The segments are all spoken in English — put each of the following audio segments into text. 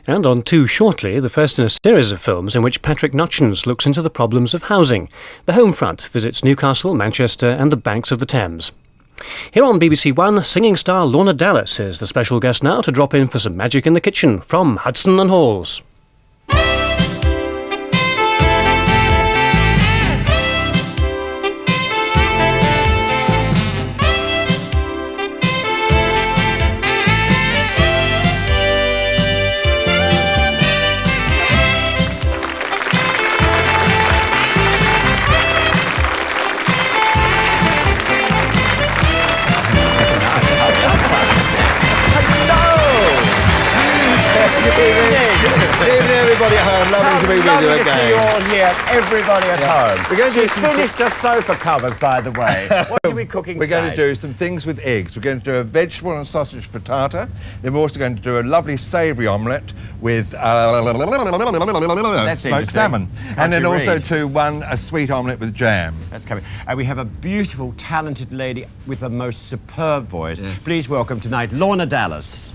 And on Two Shortly, the first in a series of films in which Patrick Nutchins looks into the problems of housing. The Homefront visits Newcastle, Manchester and the banks of the Thames. Here on BBC One, singing star Lorna Dallas is the special guest now to drop in for some magic in the kitchen from Hudson and Halls. Evening, everybody at home. Lovely to be with you again. Lovely to see you all here. Everybody at home. We're going to She's finished her sofa covers, by the way. What are we cooking We're tonight? going to do some things with eggs. We're going to do a vegetable and sausage frittata. Then we're also going to do a lovely savoury omelette with smoked salmon. And then also a sweet omelette with jam. That's coming. And we have a beautiful, talented lady with a most superb voice. Yes. Please welcome tonight Lorna Dallas.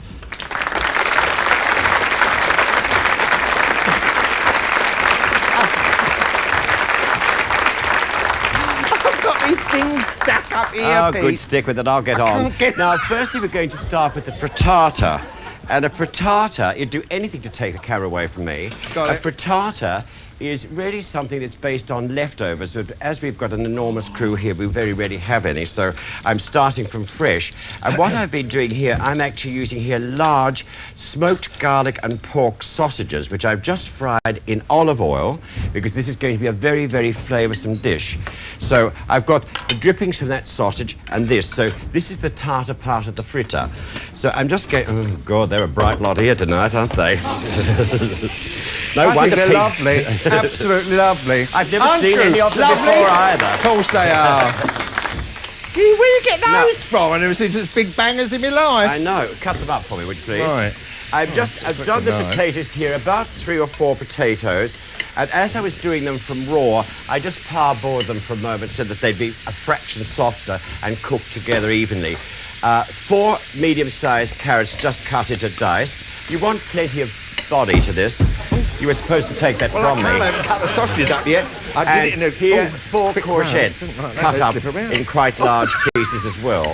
Things stuck up here, Oh, Pete. good, stick with it, I'll get on. Now, firstly, we're going to start with the frittata. And a frittata, you'd do anything to take the camera away from me. Got it. A frittata is really something that's based on leftovers, but as we've got an enormous crew here, we very rarely have any, so I'm starting from fresh. And what I've been doing here, I'm actually using here large smoked garlic and pork sausages, which I've just fried in olive oil, because this is going to be a very, very flavoursome dish. So I've got the drippings from that sausage and this, so this is the tartar part of the fritter. So I'm just going, oh God, they're a bright lot here tonight, aren't they? No I wonder think they're Pete- lovely. Absolutely lovely. I've never Aren't seen you? any of them Lovely? before either. Of course they are. Where do you get those from? I never seen such big bangers in my life. I know. Cut them up for me, would you please? Right. I've done the nice. potatoes here, about 3 or 4 potatoes, and as I was doing them from raw, I just parboiled them for a moment so that they'd be a fraction softer and cooked together evenly. 4 medium-sized carrots just cut into dice. You want plenty of body to this. You were supposed to take that from me. I haven't cut the sausages up yet. I And did it in a here, 4 courgettes cut up in quite large pieces as well.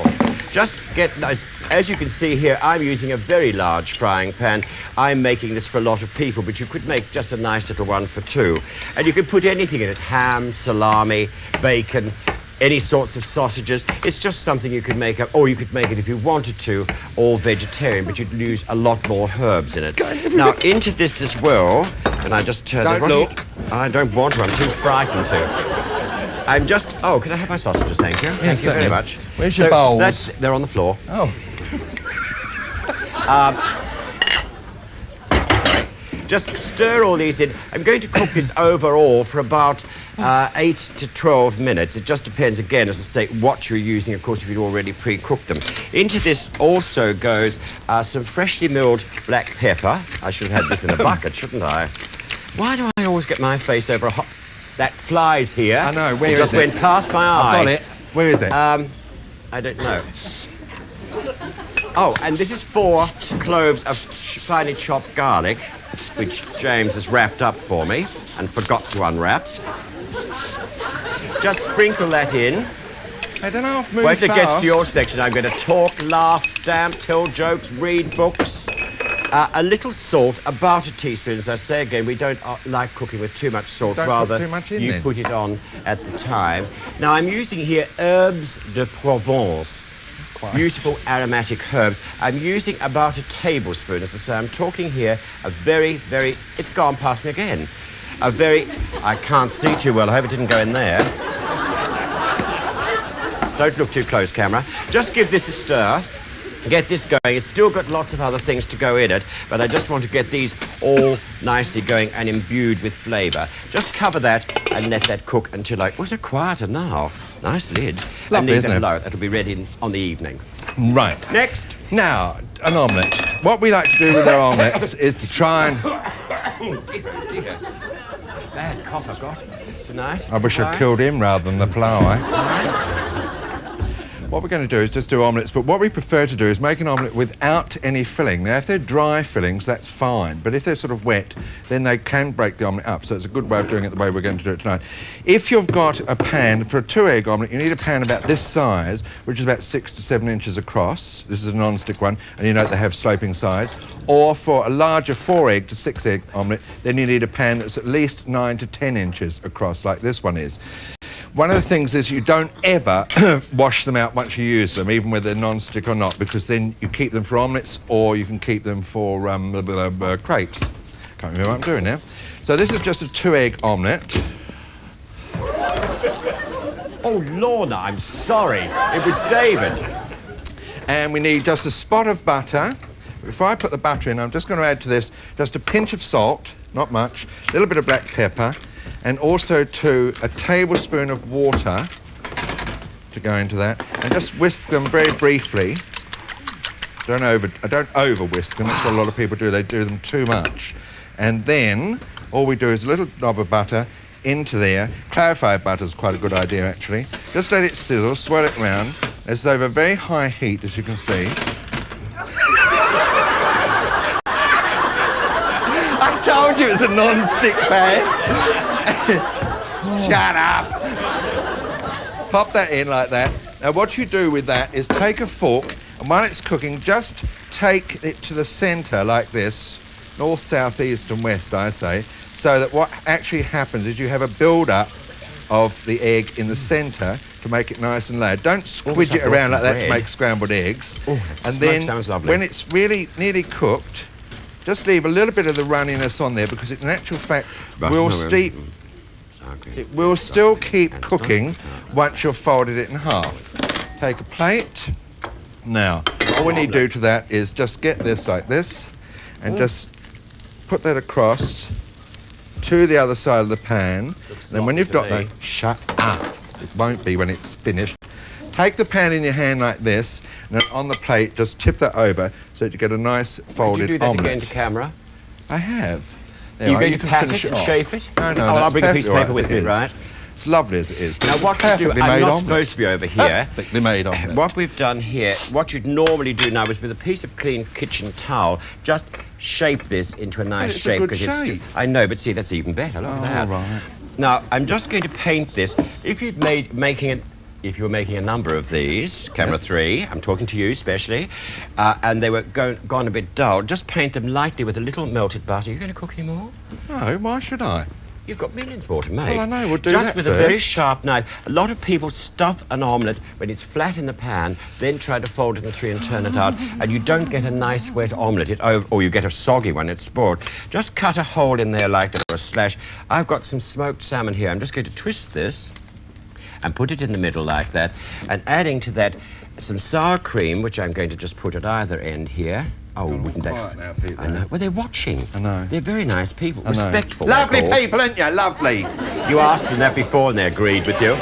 Just get nice. As you can see here, I'm using a very large frying pan. I'm making this for a lot of people, but you could make just a nice little one for 2. And you can put anything in it: ham, salami, bacon, any sorts of sausages. It's just something you could make up, or you could make it if you wanted to, all vegetarian, but you'd use a lot more herbs in it. Now, into this as well, and I just turn Don't this. look. I don't want to, I'm too frightened to. I'm just, oh, can I have my sausages, thank you? Thank you very much. Where's your bowls? They're on the floor. Oh. Just stir all these in. I'm going to cook this overall for about 8 to 12 minutes. It just depends, again, as I say, what you're using, of course, if you'd already pre-cooked them. Into this also goes some freshly milled black pepper. I should have had this in a bucket, shouldn't I? Why do I always get my face over a hot... That flies here. I know, where is just it? went past my eye. I've got it. Where is it? I don't know. Oh, and this is 4 cloves of finely chopped garlic, which James has wrapped up for me and forgot to unwrap. Just sprinkle that in. I don't know if move Wait till it gets fast. to your section. I'm going to talk, laugh, stamp, tell jokes, read books. A little salt, about a teaspoon. As I say again, we don't like cooking with too much salt. Don't put Rather, too much in you then. put it on at the time. Now, I'm using here herbes de Provence. Beautiful aromatic herbs. I'm using about a tablespoon. As I say, I'm talking here a very, very... It's gone past me again. A very... I can't see too well. I hope it didn't go in there. Don't look too close, camera. Just give this a stir. Get this going. It's still got lots of other things to go in it, but I just want to get these all nicely going and imbued with flavour. Just cover that and let that cook until, like, was it quieter now? Nice lid. Lovely, and leave isn't that it? alone. That'll be ready on the evening. Right. Next. Now, an omelette. What we like to do with our omelettes is to try and... Oh, dear. Bad cough I've got tonight. I wish I'd killed him rather than the fly. What we're going to do is just do omelettes, but what we prefer to do is make an omelette without any filling. Now, if they're dry fillings, that's fine, but if they're sort of wet, then they can break the omelette up, so it's a good way of doing it the way we're going to do it tonight. If you've got a pan, for a 2-egg omelette, you need a pan about this size, which is about 6 to 7 inches across. This is a non-stick one, and you know they have sloping sides. Or for a larger 4-egg to 6-egg omelette, then you need a pan that's at least 9 to 10 inches across, like this one is. One of the things is you don't ever wash them out once you use them, even whether they're non-stick or not, because then you keep them for omelettes or you can keep them for crepes. Can't remember what I'm doing now. So this is just a 2-egg omelette. Oh, Lorna, I'm sorry. It was David. And we need just a spot of butter. Before I put the butter in, I'm just going to add to this just a pinch of salt, not much, a little bit of black pepper, and also a tablespoon of water to go into that, and just whisk them very briefly. I don't over whisk them. That's what a lot of people do. They do them too much. And then all we do is a little knob of butter into there. Clarified butter is quite a good idea, actually. Just let it sizzle, swirl it round. It's over very high heat, as you can see. I told you it was a non-stick pan. Shut up. Pop that in like that. Now what you do with that is take a fork, and while it's cooking, just take it to the centre like this, north, south, east and west, I say, so that what actually happens is you have a build-up of the egg in the centre to make it nice and layered. Don't squidge it around like that to make scrambled eggs. And then when it's really nearly cooked, just leave a little bit of the runniness on there, because it, in actual fact, will steep. It will still keep cooking once you've folded it in half. Take a plate. Now, all we need to do to that is just get this like this, and just put that across to the other side of the pan. And then when you've got that, shut up. It won't be when it's finished. Take the pan in your hand like this, and then on the plate, just tip that over so that you get a nice folded omelette. Did you do that again to camera? I have. Are you going to pat it and shape it? No, oh, I'll bring a piece of paper with me, right? It's lovely as it is. Now, what you do, I'm not supposed to be over here. Perfectly made omelette. What we've done here, what you'd normally do now is with a piece of clean kitchen towel, just shape this into a nice shape. It's a good shape. I know, but see, that's even better. Look at that. Right. Now, I'm just going to paint this. If you were making a number of these, camera 3, I'm talking to you especially, and they were gone a bit dull, just paint them lightly with a little melted butter. Are you going to cook any more? No, why should I? You've got millions more to make. Well, I know, we'll do just that with first. a very sharp knife. A lot of people stuff an omelette when it's flat in the pan, then try to fold it in 3 and turn it out, and you don't get a nice wet omelette, or you get a soggy one, it's spoiled. Just cut a hole in there like that, or a slash. I've got some smoked salmon here. I'm just going to twist this and put it in the middle like that, and adding to that some sour cream, which I'm going to just put at either end here. Oh, wouldn't that... Now, Pete, I know. Well, they're watching. I know. They're very nice people, respectful. Lovely people, aren't you? Lovely. You asked them that before and they agreed with you.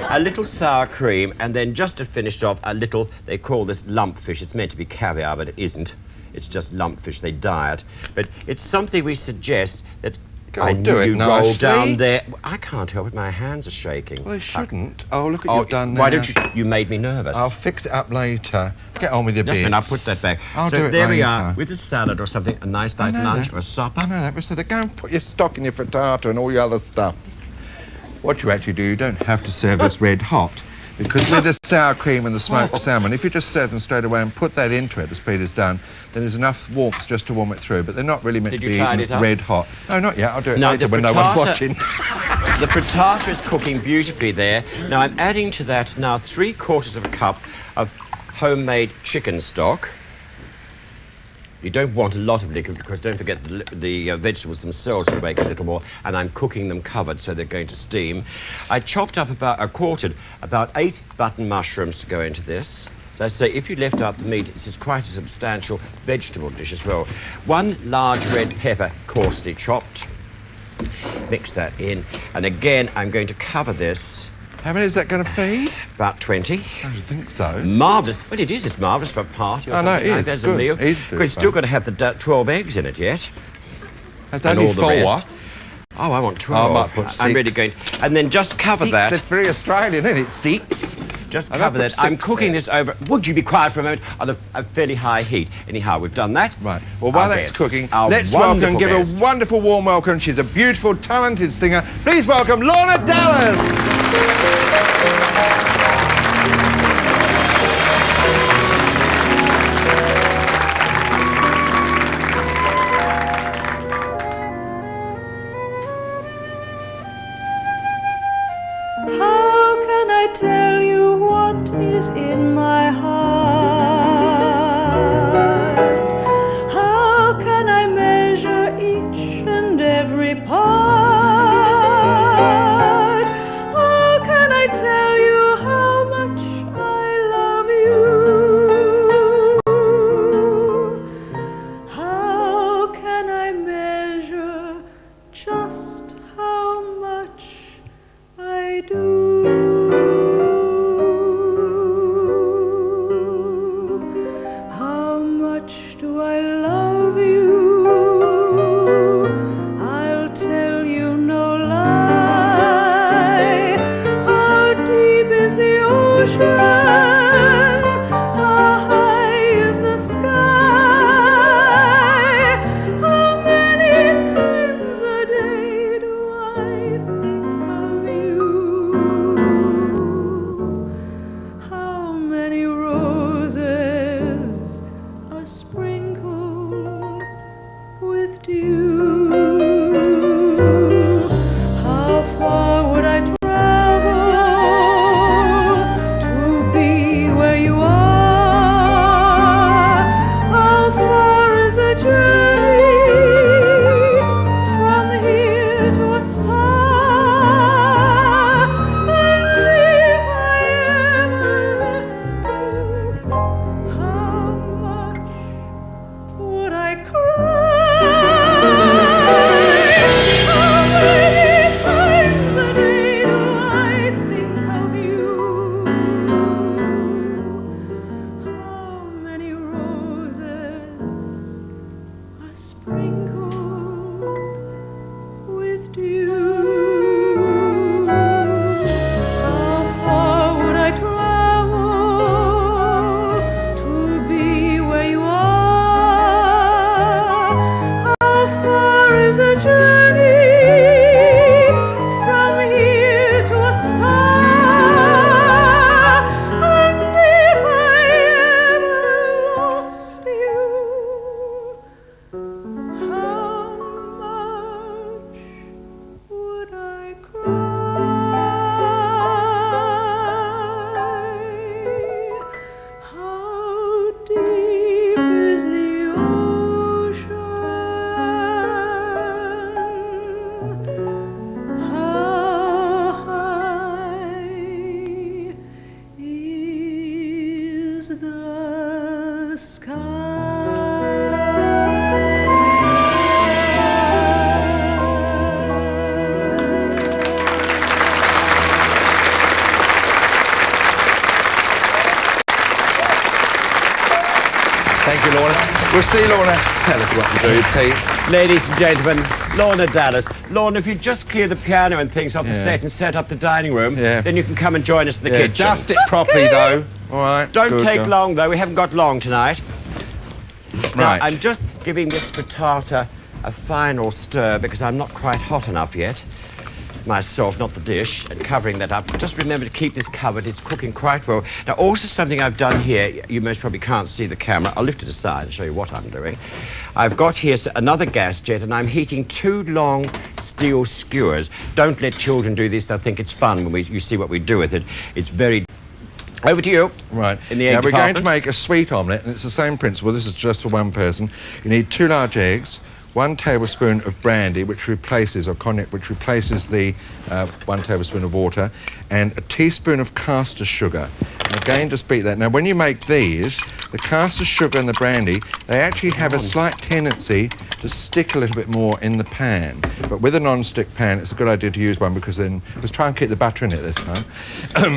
A little sour cream, and then just to finish it off, a little, they call this lumpfish. It's meant to be caviar, but it isn't. It's just lumpfish. They dye it. But it's something we suggest that's... I knew you'd roll down there. I can't help it, my hands are shaking. Well, they shouldn't. Oh, look what you've done now. Why don't you... You made me nervous. I'll fix it up later. Get on with your bits. Just a minute, I'll put that back. I'll do it there later. we are, with a salad or something, a nice light lunch or a supper. I know that, but go and put your stock in your frittata and all your other stuff. What you actually do, you don't have to serve this red hot. Because with the sour cream and the smoked salmon, if you just serve them straight away and put that into it, as Peter's done, then there's enough warmth just to warm it through. But they're not really meant to be eaten red hot. No, not yet. I'll do it later when no one's watching. The frittata is cooking beautifully there. Now, I'm adding to that now 3/4 of a cup of homemade chicken stock. You don't want a lot of liquid because don't forget the vegetables themselves will make a little more, and I'm cooking them covered so they're going to steam. I chopped up quartered about 8 button mushrooms to go into this. So I say if you left out the meat, this is quite a substantial vegetable dish as well. 1 large red pepper, coarsely chopped. Mix that in, and again I'm going to cover this. How many is that going to feed? About 20. I think so. Marvellous. Well, it is. It's marvellous for a party or something. I know, it is. There's a meal. Because it's still got to have the 12 eggs in it yet. That's only 4. Oh, I want 12. I might put 6. I'm really going... And then just cover 6, that. that's very Australian, isn't it? 6. Just And cover I put that. I'm 6 cooking there. this over. Would you be quiet for a moment? On a fairly high heat. Anyhow, we've done that. Right. Well, while Our that's guest, cooking, our let's welcome, wonderful give guest. a wonderful warm welcome. She's a beautiful, talented singer. Please welcome Lorna Dallas. How can I tell you what is in my heart? How can I measure each and every part? How can I tell you how much I love you? How can I measure just how much I do? How much do I love you? I'll tell you no lie. How deep is the ocean? How high is the sky? How many times a day do I think of you? How many roses are sprinkled with dew? How far would I travel to be where you are? How far is the journey from here to a star? And if I ever left you, how much would I cry? How many times a day do I think of you? How many roses are sprinkled with dew? How far would I travel to be where you are? How far is the journey from here to a star? And if I ever lost you, how much would I cry? How deep is the ocean? How high is the sky? Thank you, Lorna. We'll see Lorna. Tell us what to do, Pete. Ladies and gentlemen, Lorna Dallas. Lorna, if you just clear the piano and things off the set and set up the dining room, Yeah. then you can come and join us in the Yeah, kitchen. dust it properly, though. All right. Don't Good take girl. long, though. We haven't got long tonight. Now, Right. I'm just giving this frittata a final stir because I'm not quite hot enough yet. Myself, not the dish, and covering that up. Just remember to keep this covered. It's cooking quite well. Now, also something I've done here, you most probably can't see the camera. I'll lift it aside and show you what I'm doing. I've got here another gas jet, and I'm heating 2 long steel skewers. Don't let children do this. They'll think it's fun when you see what we do with it. It's very... Over to you. Right. In the egg now, we're going department. to make a sweet omelette, and it's the same principle. This is just for one person. You need 2 large eggs, 1 tablespoon of brandy, which replaces, or cognac, which replaces the 1 tablespoon of water, and a teaspoon of caster sugar. And again, just beat that. Now, when you make these, the caster sugar and the brandy, they actually have a slight tendency to stick a little bit more in the pan. But with a non-stick pan, it's a good idea to use one because then, let's try and keep the butter in it this time.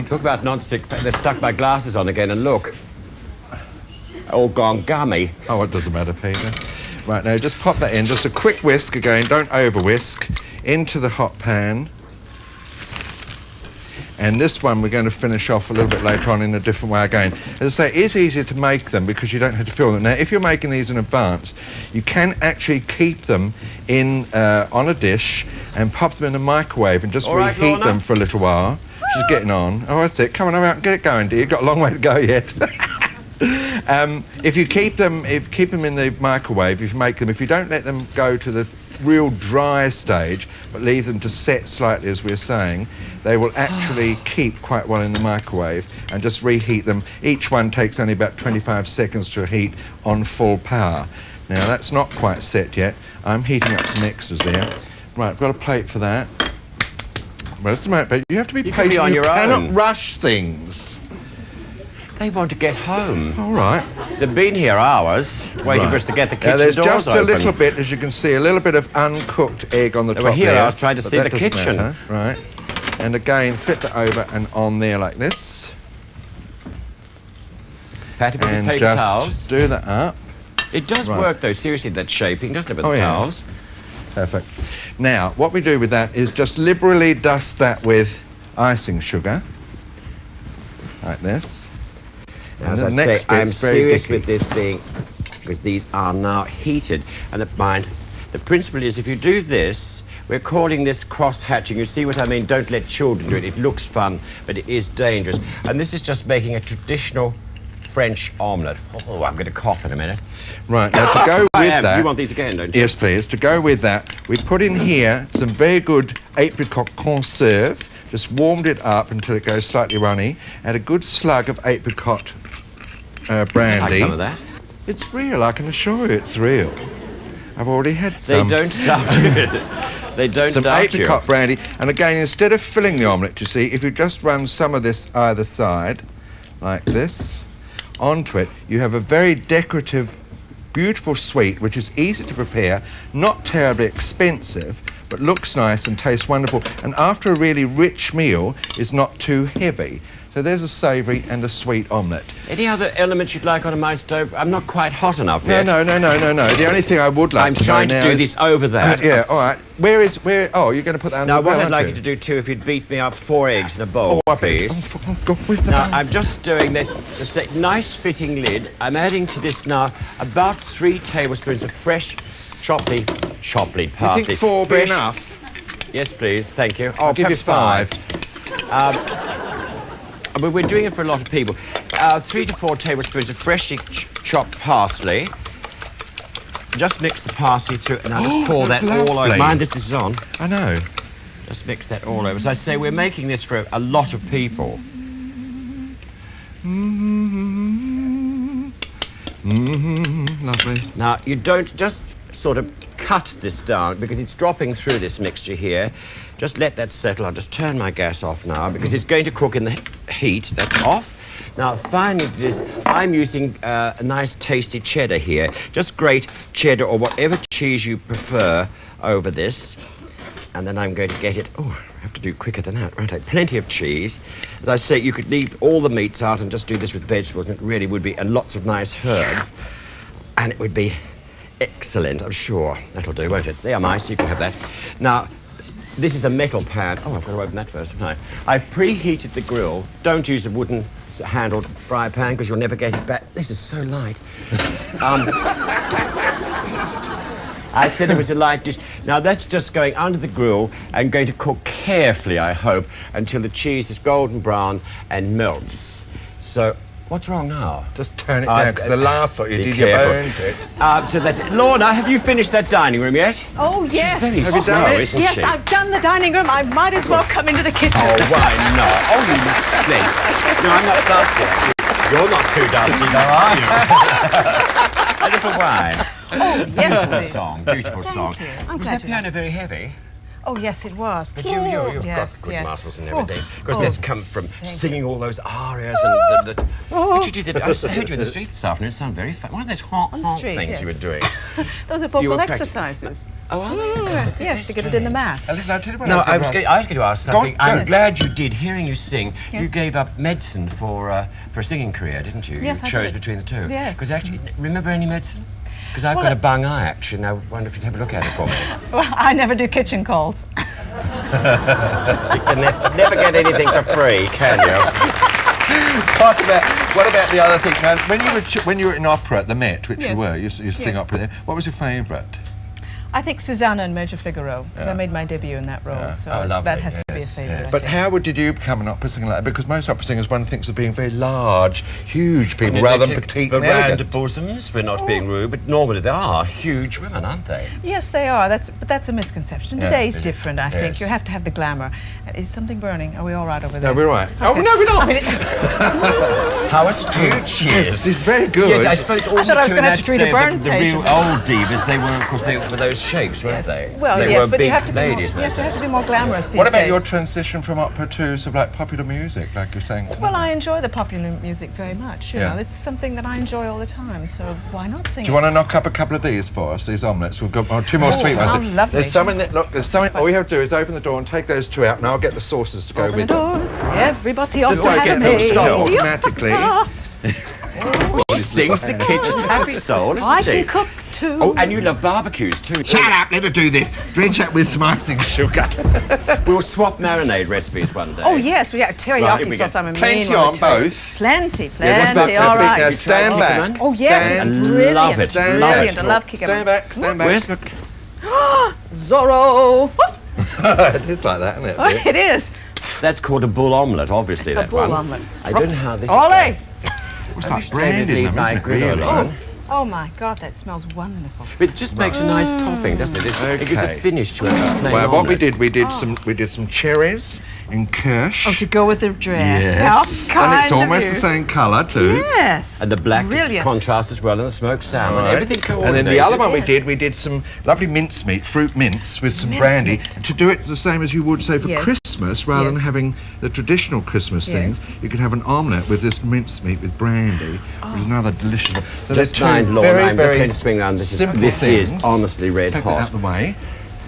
Talk about non-stick. They've stuck my glasses on again, and look. All gone gummy. Oh, it doesn't matter, Peter. Right, now just pop that in. Just a quick whisk again, don't over whisk. Into the hot pan. And this one we're going to finish off a little bit later on in a different way again. As I say, it's easier to make them because you don't have to film them. Now, if you're making these in advance, you can actually keep them in on a dish and pop them in the microwave and just reheat Lorna? them for a little while. She's getting on. Oh, that's it. Come on, out and get it going, dear. You've got a long way to go yet. If you keep them in the microwave, if you don't let them go to the real dry stage, but leave them to set slightly, as we were saying, they will actually keep quite well in the microwave and just reheat them. Each one takes only about 25 seconds to heat on full power. Now, that's not quite set yet. I'm heating up some extras there. Right, I've got a plate for that. Well, just a moment, but you have to be patient. Be on you your cannot own. rush things. They want to get home. All right. They've been here hours waiting for us to get the kitchen Now, there's doors just open. a little bit, as you can see, a little bit of uncooked egg on the They top were here, there. I was trying to but see that the doesn't kitchen. matter, right. And again, flip it over and on there like this. Patty, with And paper just towels. do that up. It does Right. work, though, seriously, that shaping, doesn't it, with Oh, the yeah. towels? Perfect. Now, what we do with that is just liberally dust that with icing sugar. Like this. And As the I say, next I'm bit's very serious dicky. with this being, because these are now heated. And the principle is, if you do this, we're calling this cross-hatching. You see what I mean? Don't let children do it. It looks fun, but it is dangerous. And this is just making a traditional French omelette. Oh, I'm going to cough in a minute. Right, now to go I with am. that... You want these again, don't you? Yes, please. To go with that, we put in here some very good apricot conserve. Just warmed it up until it goes slightly runny. Add a good slug of apricot brandy. Like some of that. It's real, I can assure you it's real. I've already had They some. don't doubt you. They don't Some doubt you. apricot brandy. And again, instead of filling the omelette, you see, if you just run some of this either side, like this, onto it, you have a very decorative, beautiful sweet, which is easy to prepare, not terribly expensive, but looks nice and tastes wonderful. And after a really rich meal, is not too heavy. So there's a savoury and a sweet omelette. Any other elements you'd like on my stove? I'm not quite hot enough yet. No. The only thing I would like I'm to know trying to now do is... this over that. yeah, all right. Oh, you're going to put that on Now, the what grill, I'd like aren't you to do, too, if you'd beat me up 4 eggs in a bowl, I bet- please. Oh, God, where's the Now, bowl? I'm just doing that, just a nice fitting lid. I'm adding to this now about 3 tablespoons of fresh chopped You parsley. think 4 will be Fresh- enough? Yes, please, thank you. I'll give you perhaps 5. But we're doing it for a lot of people. 3 to 4 tablespoons of freshly chopped parsley. Just mix the parsley through, and I'll just pour that all over. lovely. Mind if this is on. I know. Just mix that all over. As I say, we're making this for a lot of people. Lovely. Now, you don't just sort of cut this down because it's dropping through this mixture here. Just let that settle. I'll just turn my gas off now because it's going to cook in the heat. That's off. Now, finally, I'm using a nice tasty cheddar here. Just grate cheddar or whatever cheese you prefer over this. And then I'm going to get it... Oh, I have to do quicker than that, won't I? Plenty of cheese. As I say, you could leave all the meats out and just do this with vegetables, and it really would be, and lots of nice herbs. And it would be excellent, I'm sure. That'll do, won't it? There are mice, you can have that. Now, this is a metal pan. Oh, I've got to open that first, haven't I? I've preheated the grill. Don't use a wooden handled fry pan because you'll never get it back. This is so light. I said it was a light dish. Now, that's just going under the grill and going to cook carefully, I hope, until the cheese is golden brown and melts. So, what's wrong now? Just turn it down, because the last lot you be did, you careful. burned it. So that's it. Lorna, have you finished that dining room yet? Oh, yes. Very Have you slow, done it? isn't Yes, she? I've done the dining room. I might as well come into the kitchen. Oh, why not? Oh, you look splendid. No, I'm not dusty, actually. You're not too dusty, though, are you? A little wine. Oh, yes, Beautiful please. song, beautiful song. you. I'm Was glad that you piano very heavy? Oh, yes, it was. But you've Yes, got good yes. muscles and Oh, everything. Because oh, that's come from thank singing all those arias and the what you did. I heard you in the street this afternoon. It sounded very fun. One of those On the street, things yes. you were doing. Those are You vocal were practicing. exercises. Oh, are they? Yes, to get it in the mask. Listen, I'll tell you what No, else I was I've going to ask Go on, something. go I'm on. glad you did. Hearing you sing, you Yes. gave up medicine for a singing career, didn't you? Yes, you I chose did. between the two. Yes. Because actually, remember any medicine? Because I've Well, got a bung eye, actually, and I wonder if you'd have a look at it for me. Well, I never do kitchen calls. You can never get anything for free, can you? What about the other thing? Now, when you were in opera at the Met, which Yes. you were, you sing opera there. What was your favourite? I think Susanna in Major Figaro, because I made my debut in that role, so Oh, lovely. that has to be a favourite. But how did you become an opera singer like that? Because most opera singers, one thinks of being very large, huge people, rather than petite and round elegant. bosoms. We're not being rude, but normally they are huge women, aren't they? Yes, they are. But that's a misconception. Yeah. Today's different, I think. Yes. You have to have the glamour. Is something burning? Are we all right over No, there? we're right. Oh, no, we're not. I mean, How astute she Yes, is. it's very good. Yes, I suppose also thought I was too gonna in have to treat a that burn the real patient. old divas, they were, of course, they were those shapes, weren't yes. they? Well, they yes, were but big you have to be more, ladies. yes, you have to be more glamorous these What about days. your transition from opera to sort of like popular music, like you're saying? Well, I enjoy the popular music very much. You Yeah. know, it's something that I enjoy all the time. So why not sing Do you want to knock up a couple of these for us, these omelettes? We've got two more sweet ones. how lovely. There's some in there. Look, there's some. All we have to do is open the door and take those two out, and I'll get the sauces to go Open with the them. door. Everybody ought Just to always have get a them to maid. stop automatically. She sings the kitchen happy soul, doesn't I she? can cook too. Oh, and you love barbecues too. Shut up, let her do this. Drench it with some icing sugar. We'll swap marinade recipes one day. Oh yes, we got Right, teriyaki here we sauce. go. I'm a Plenty mean one on to tell you. both. Plenty, Yeah, what's that plenty. All technique? Now right. stand Kick back. them in. Oh yes, Stand- it's brilliant. Love it. Stand Love back. Brilliant. I love kicking Stand back, stand back. Where's my... Zorro. It is like that, isn't it? Oh, it is. That's called a bull omelette, obviously, that bull one. omelette. I don't know how this Ole. is. It's like bread in them, isn't it, really? Oh my God, that smells wonderful. But it just makes a nice topping, doesn't it? It gives a Okay. finish to a plain Well, what we omelette. did, we did some cherries in kirsch. Oh, to go with the dress. Yes. How kind And it's of almost you. the same colour too. Yes. And the black is Brilliant. contrast as well, and the smoked salmon, Right. everything coordinated. And then the other one we did some lovely mincemeat, fruit mince with some brandy Mincemeat. to do it the same as you would say for Yes. Christmas, rather than Yes. having the traditional Christmas thing. Yes. You could have an omelette with this mincemeat with brandy, which is another delicious. So there's Just two mind, Lorna, very, I'm just very going to swing around. This simple is things. honestly red Take that hot. out the way.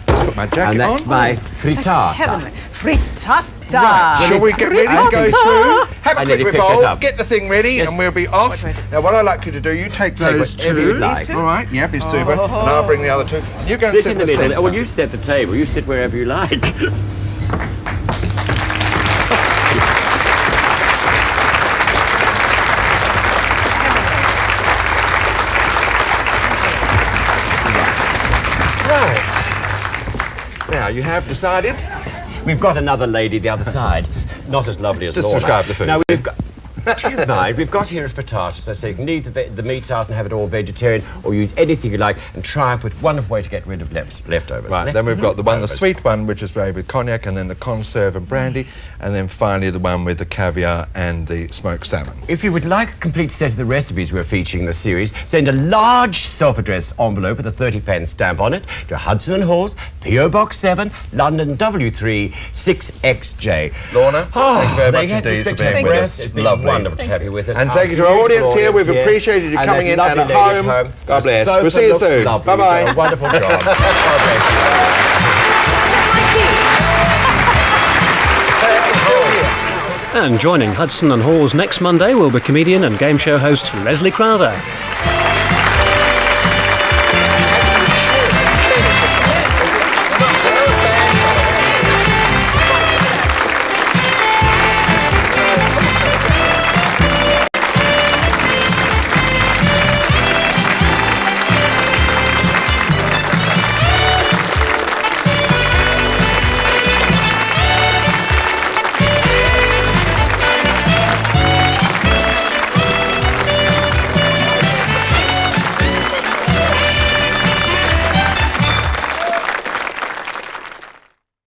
Let's put my jacket And that's on. my That's frittata. heavenly. Frittata. Right, shall we get ready to go through? Have I a need quick to pick it revolve, up. get the thing ready, Yes. and we'll be off. What do I do? Now, what I'd like you to do, you take those whatever two. you'd like. These two? All right, yeah, be super. And I'll bring the other two. You go and Sit sit in the middle. centre. Oh, well, you set the table. You sit wherever you like. Right. Now, you have decided? We've got another lady the other side. Not as lovely as Just Lorna. describe the food. Now, we've got... Do you mind? We've got here a frittata, so you can leave the meat out and have it all vegetarian, or use anything you like, and try and put wonderful way to get rid of leftovers. Right, then we've got the one, the Leftovers. sweet one, which is made with cognac, and then the conserve and brandy, and then finally the one with the caviar and the smoked salmon. If you would like a complete set of the recipes we're featuring in the series, send a large self-addressed envelope with a 30p stamp on it to Hudson and Halls, P.O. Box 7, London W3 6XJ. Lorna, thank you very much they had indeed for to being take with rest. us. It's been Lovely. wonderful to have you with us. And thank you to our audience here. We've appreciated you coming in and at home. God bless. We'll see you soon. Bye-bye. A wonderful job. God bless you. And joining Hudson and Halls next Monday will be comedian and game show host Leslie Crowther.